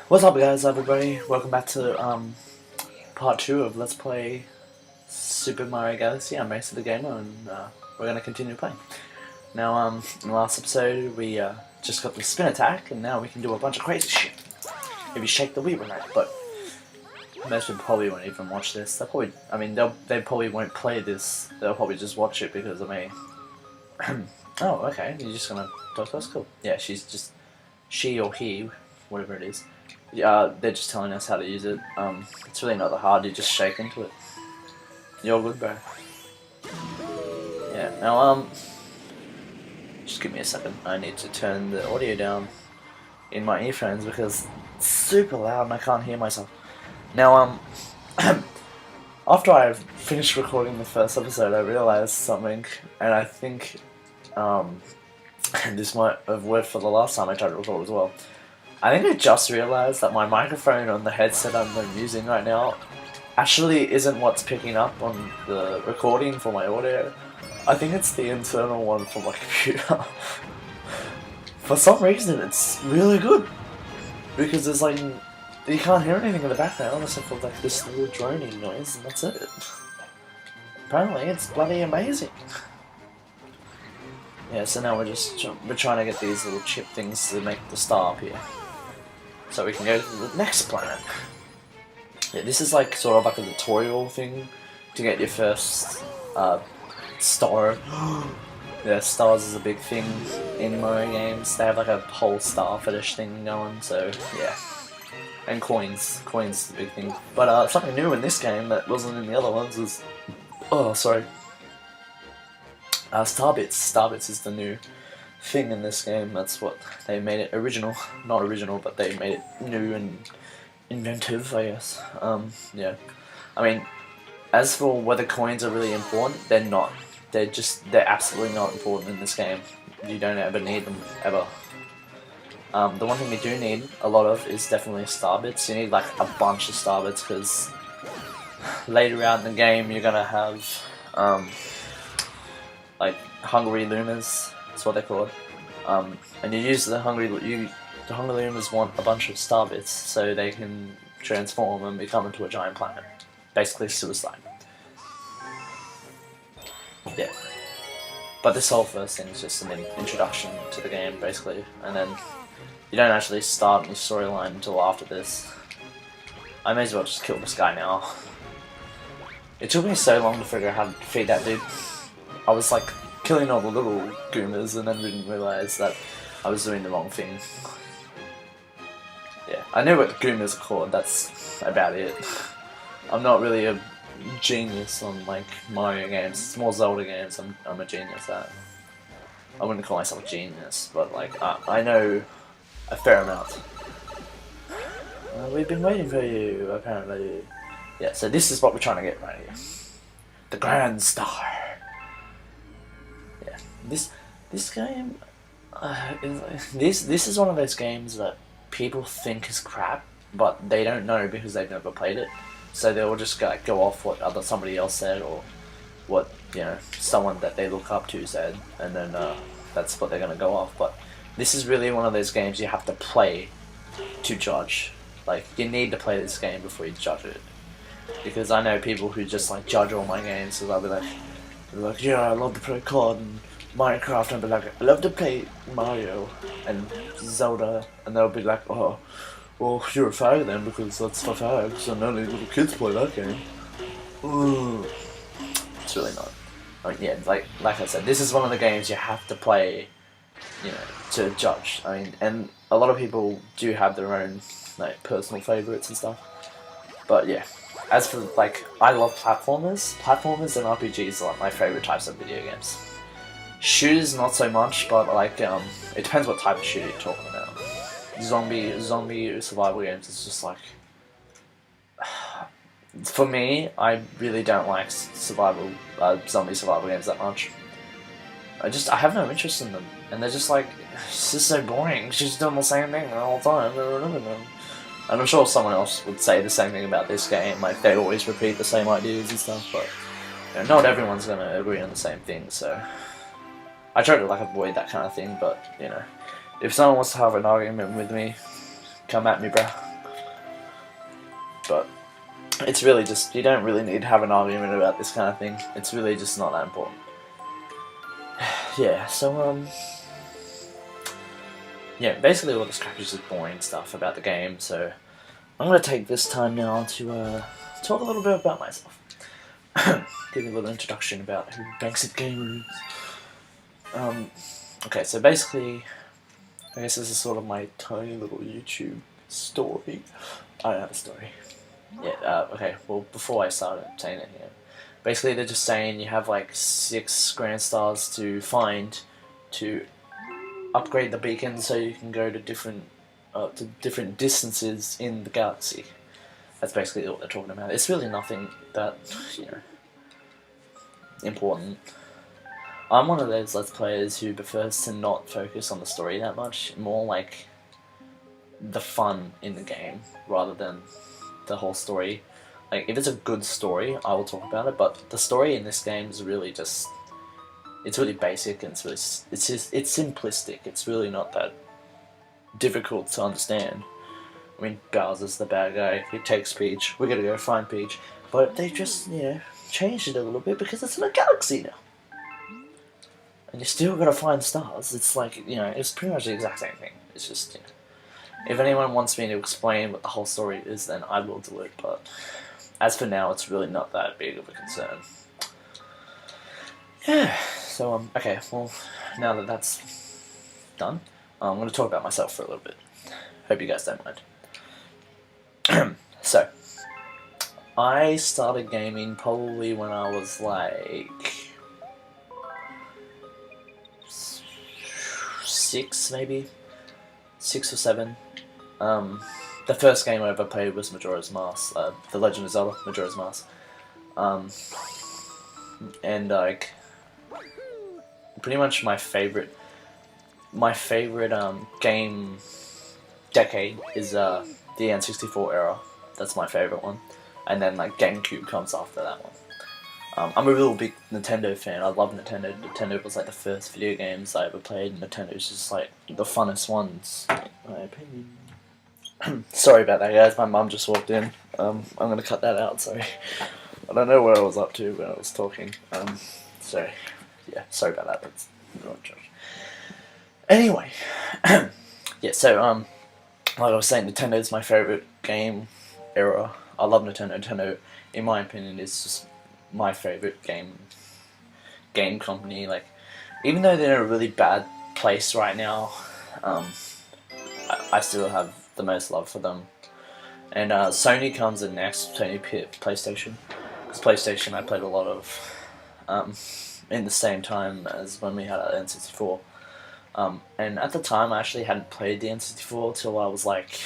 What's up, guys, everybody? Welcome back to part 2 of Let's Play Super Mario Galaxy. I'm BanksyTheGamer, and we're gonna continue playing. Now, in the last episode, we just got the spin attack, and now we can do a bunch of crazy shit if you shake the Wii remote. But most people probably won't even watch this. They probably won't play this. They'll probably just watch it because of me. Oh, okay. You're just gonna talk to us? Cool. Yeah, she or he, whatever it is. Yeah, they're just telling us how to use it. It's really not that hard, you just shake into it. You're good, bro. Yeah, now, just give me a second. I need to turn the audio down in my earphones because it's super loud and I can't hear myself. Now, after I finished recording the first episode, I realized something, and I think, this might have worked for the last time I tried to record as well. I think I just realized that my microphone on the headset I'm using right now actually isn't what's picking up on the recording for my audio. I think it's the internal one for my computer. For some reason it's really good, because there's like, you can't hear anything in the background except for like this little droning noise, and that's it. Apparently it's bloody amazing. Yeah, so now we're trying to get these little chip things to make the star up here, so we can go to the next planet. Yeah, this is like sort of like a tutorial thing to get your first star. Yeah, stars is a big thing in Mario games. They have like a whole star fetish thing going, so yeah. And coins. Coins is the big thing. But something new in this game that wasn't in the other ones is... Oh, sorry. Starbits. Starbits is the new thing in this game. That's what they made it original. Not original, but they made it new and inventive, I guess. Yeah. I mean, as for whether coins are really important, they're not. They're absolutely not important in this game. You don't ever need them, ever. The one thing you do need a lot of is definitely starbits. You need like a bunch of starbits, because later out in the game you're gonna have like hungry lumas, that's what they're called. And you use the hungry lumas want a bunch of starbits so they can transform and become into a giant planet. Basically suicide. Yeah. But this whole first thing is just an introduction to the game, basically, and then you don't actually start the storyline until after this. I may as well just kill this guy now. It took me so long to figure out how to defeat that dude. I was like killing all the little Goombas and then didn't realise that I was doing the wrong thing. Yeah, I know what Goombas are called, that's about it. I'm not really a genius on like Mario games. It's more Zelda games I'm a genius at. I wouldn't call myself a genius, but like I know a fair amount. We've been waiting for you, apparently. Yeah, so this is what we're trying to get right here. The Grand Star. Yeah, this game this is one of those games that people think is crap, but they don't know because they've never played it. So they'll just go off what somebody else said, or what, you know, someone that they look up to said, and then that's what they're gonna go off. But this is really one of those games you have to play to judge. Like, you need to play this game before you judge it. Because I know people who just like judge all my games, so they'll be like, yeah, I love to play COD and Minecraft, and I'll be like, I love to play Mario and Zelda, and they'll be like, oh, well, you're a fag then, because that's for fags, and only little kids play that game. Ugh. It's really not. I mean, yeah, like I said, this is one of the games you have to play, you know, to judge. I mean, and a lot of people do have their own like personal favourites and stuff. But yeah, as for like, I love platformers. Platformers and RPGs are like my favourite types of video games. Shooters not so much, but like it depends what type of shooter you're talking about. Zombie survival games is just like, for me, I really don't like zombie survival games that much. I have no interest in them, and they're just like, it's just so boring. She's doing the same thing the whole time. And I'm sure someone else would say the same thing about this game, like they always repeat the same ideas and stuff, but you know, not everyone's gonna agree on the same thing, so I try to like avoid that kind of thing. But you know, if someone wants to have an argument with me, come at me, bruh. it's really just, you don't really need to have an argument about this kind of thing. It's really just not that important. Yeah, so, yeah, basically all this crap is just boring stuff about the game, so I'm going to take this time now to talk a little bit about myself. Give you a little introduction about who BanksyTheGamer is. Okay, so basically, I guess this is sort of my tiny little YouTube story. I don't have a story. Yeah, okay, well, before I started saying it here, basically they're just saying you have like 6 grand stars to find to upgrade the beacon so you can go to different distances in the galaxy. That's basically what they're talking about. It's really nothing that, you know, important. I'm one of those Let's Players who prefers to not focus on the story that much, more like the fun in the game rather than the whole story. Like, if it's a good story, I will talk about it, but the story in this game is really just, it's really basic and it's simplistic. It's really not that difficult to understand. I mean, Bowser's the bad guy, he takes Peach, we're gonna go find Peach, but they just, you know, changed it a little bit because it's in a galaxy now. And you still gotta find stars. It's like, you know, it's pretty much the exact same thing. It's just, you know, if anyone wants me to explain what the whole story is, then I will do it, but as for now, it's really not that big of a concern. Yeah, so, okay, well, now that that's done, I'm going to talk about myself for a little bit. Hope you guys don't mind. So, I started gaming probably when I was like 6, maybe? 6 or 7. The first game I ever played was Majora's Mask, The Legend of Zelda, Majora's Mask. And like, pretty much my favorite game decade is the N64 era. That's my favorite one. And then like GameCube comes after that one. I'm a real big Nintendo fan. I love Nintendo. Nintendo was like the first video games I ever played. Nintendo's just like the funnest ones, in my opinion. Sorry about that, guys. My mum just walked in. I'm gonna cut that out. Sorry. I don't know where I was up to when I was talking. So yeah, sorry about that. That's not judge. Anyway, yeah. So like I was saying, Nintendo is my favorite game era. I love Nintendo. Nintendo, in my opinion, is just my favorite game company. Like, even though they're in a really bad place right now, I still have the most love for them. And Sony comes in next. Sony PlayStation, because PlayStation I played a lot of in the same time as when we had our N64. And at the time I actually hadn't played the N64 till I was like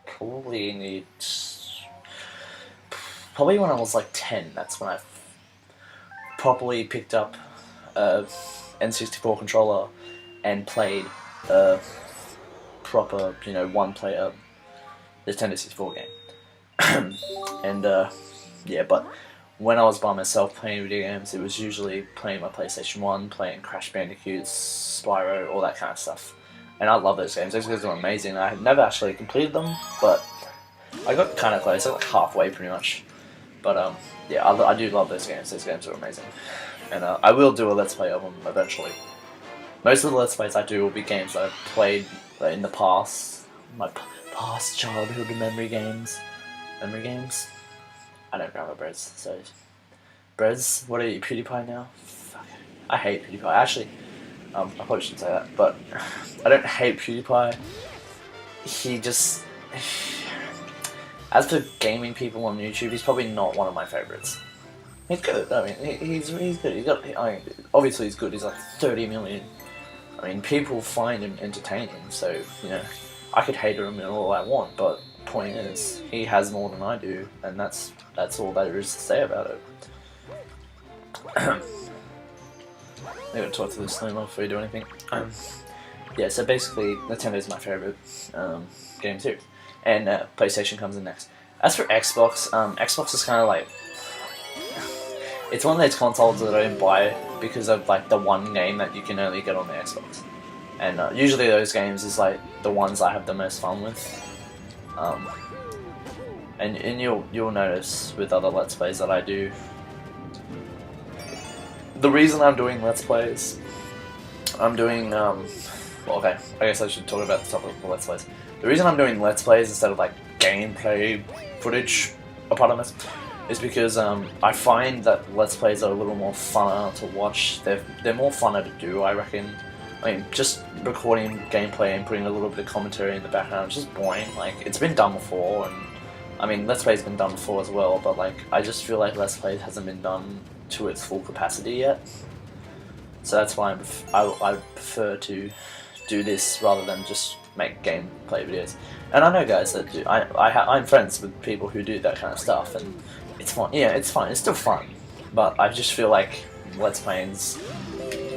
probably when I was like 10. That's when I properly picked up a N64 controller and played a proper, you know, one-player Nintendo 64 game. And yeah, but when I was by myself playing video games, it was usually playing my PlayStation 1, playing Crash Bandicoot, Spyro, all that kind of stuff. And I love those games. Those games are amazing. I had never actually completed them, but I got kind of close. I got like halfway, pretty much. But yeah, I do love those games. Those games are amazing. And I will do a Let's Play of them eventually. Most of the Let's Plays I do will be games I've played in the past. My past childhood memory games. I don't remember Brez, so... Brez, what are you, PewDiePie now? Fuck. I hate PewDiePie. Actually, I probably shouldn't say that, but I don't hate PewDiePie. He just... As for gaming people on YouTube, he's probably not one of my favourites. He's good, I mean, he's good. He's got, I mean, obviously he's good, he's like 30 million. I mean, people find him entertaining, so, you know, I could hate him and all I want, but the point is, he has more than I do, and that's all there is to say about it. I'm gonna talk to this slow-mo before we do anything. Yeah, so basically, Nintendo's my favourite game too, and PlayStation comes in next. As for Xbox, Xbox is kind of like, it's one of those consoles that I don't buy because of like the one game that you can only get on the Xbox, and usually those games is like the ones I have the most fun with. and you'll notice with other Let's Plays that I do. The reason I'm doing Let's Plays, I'm doing well, okay, I guess I should talk about the topic of the Let's Plays. The reason I'm doing Let's Plays instead of like gameplay footage, apart from this, is because I find that Let's Plays are a little more funner to watch. They're more funner to do, I reckon. I mean, just recording gameplay and putting a little bit of commentary in the background is just boring. Like, it's been done before, and I mean, Let's Play's been done before as well, but like, I just feel like Let's Play hasn't been done to its full capacity yet. So that's why I prefer to do this rather than just make gameplay videos. And I know guys that do. I'm friends with people who do that kind of stuff, and it's fun. Yeah, it's fun. It's still fun, but I just feel like Let's Playing's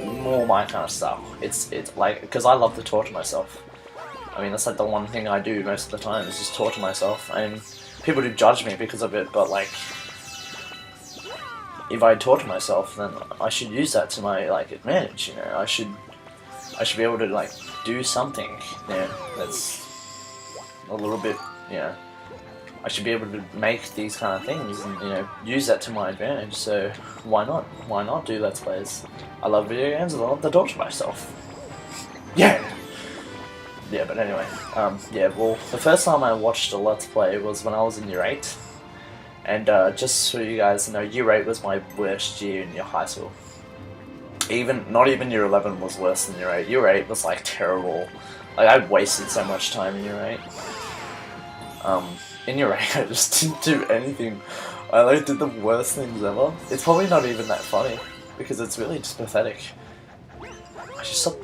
more my kind of style. It's like, because I love to torture myself. I mean, that's like the one thing I do most of the time is just torture myself, and people do judge me because of it. But like, if I torture myself, then I should use that to my like advantage. You know, I should be able to like do something, you know, that's a little bit, you know, I should be able to make these kind of things and, you know, use that to my advantage. So why not? Why not do Let's Plays? I love video games and I love to torture myself. Yeah. Yeah, but anyway, yeah. Well, the first time I watched a Let's Play was when I was in year 8, and just so you guys know, year 8 was my worst year in high school. Not even year 11 was worse than year 8. Year 8 was like terrible. Like, I wasted so much time in year 8. In year 8 I just didn't do anything. I like did the worst things ever. It's probably not even that funny, because it's really just pathetic. I should stop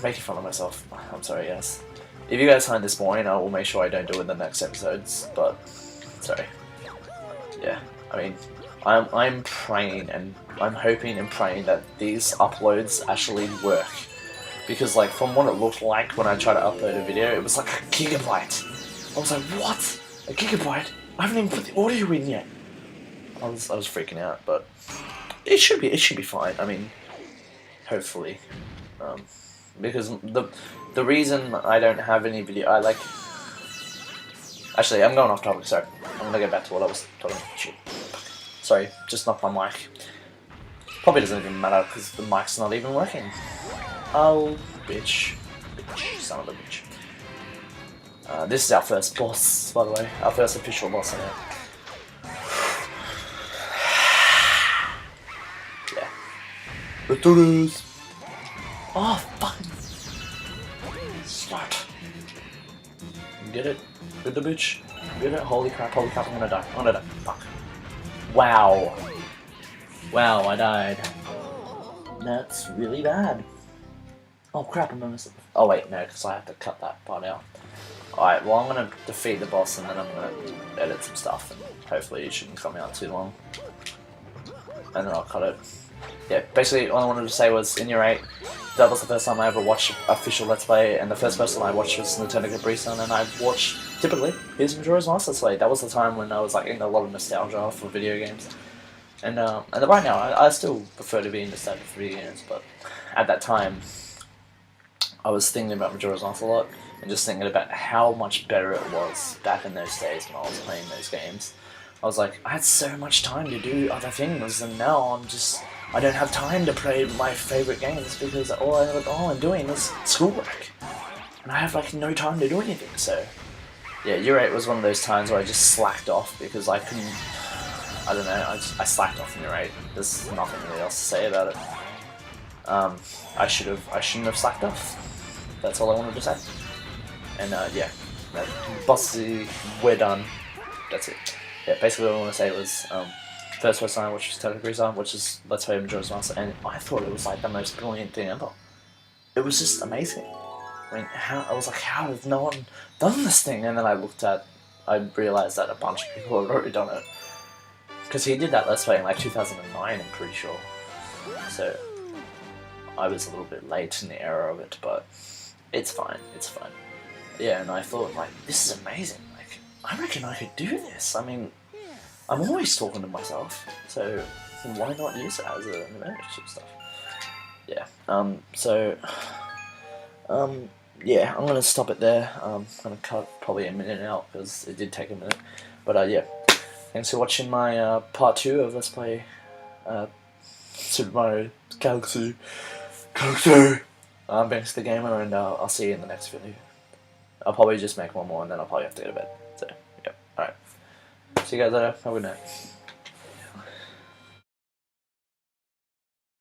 making fun of myself. I'm sorry guys. If you guys find this boring, I will make sure I don't do it in the next episodes, but sorry. Yeah, I mean, I'm praying and I'm hoping and praying that these uploads actually work. Because like, from what it looked like when I tried to upload a video, it was like a gigabyte. I was like, what? A gigabyte? I haven't even put the audio in yet. I was freaking out, but it should be fine. I mean, hopefully, because the reason I don't have any video, actually, I'm going off topic. Sorry, I'm gonna get back to what I was talking about. Shit. Sorry, just knocked my mic. Probably doesn't even matter because the mic's not even working. Oh, bitch, son of a bitch. This is our first boss, by the way. Our first official boss in it. Yeah. Let's do this! Oh, fucking... Start. Get it? Get the bitch? Get it? Holy crap, I'm gonna die. I'm gonna die. Fuck. Wow. Wow, I died. That's really bad. Oh crap, I'm gonna... Oh wait, no, because I have to cut that part out. Alright, well I'm gonna defeat the boss and then I'm gonna edit some stuff and hopefully it shouldn't come out too long. And then I'll cut it. Yeah, basically all I wanted to say was, in year 8, that was the first time I ever watched official Let's Play, and the first person I watched was Nintendo Capri-san, and I watched, typically, his Majora's Mask Let's Play. That was the time when I was like in a lot of nostalgia for video games. And right now, I still prefer to be in nostalgia for video games, but at that time, I was thinking about Majora's Mask a lot, and just thinking about how much better it was back in those days when I was playing those games. I was like, I had so much time to do other things, and now I don't have time to play my favourite games because all I'm doing is schoolwork. And I have like no time to do anything, so... Yeah, year 8 was one of those times where I just slacked off because I couldn't... I don't know, I slacked off in year 8. There's nothing really else to say about it. I shouldn't have slacked off. That's all I wanted to say. And yeah, bossy, we're done. That's it. Yeah, basically what I want to say was, first person I watched was Nintendo Capri-san, which is Let's Play Majora's Mask, and I thought it was like the most brilliant thing ever. It was just amazing. I mean, I was like, how has no one done this thing? And then I realised that a bunch of people had already done it. Because he did that Let's Play in like 2009, I'm pretty sure. So, I was a little bit late in the era of it, but it's fine, it's fine. Yeah, and I thought, like, this is amazing. Like, I reckon I could do this. I mean, I'm always talking to myself, so why not use it as an advantage and stuff? Yeah, yeah, I'm gonna stop it there. I'm gonna cut probably a minute out because it did take a minute. But yeah, thanks for watching my part 2 of Let's Play Super Mario Galaxy. I'm BanksyTheGamer, and I'll see you in the next video. I'll probably just make one more, and then I'll probably have to go to bed. So, yeah, alright. See you guys later. Have a good night.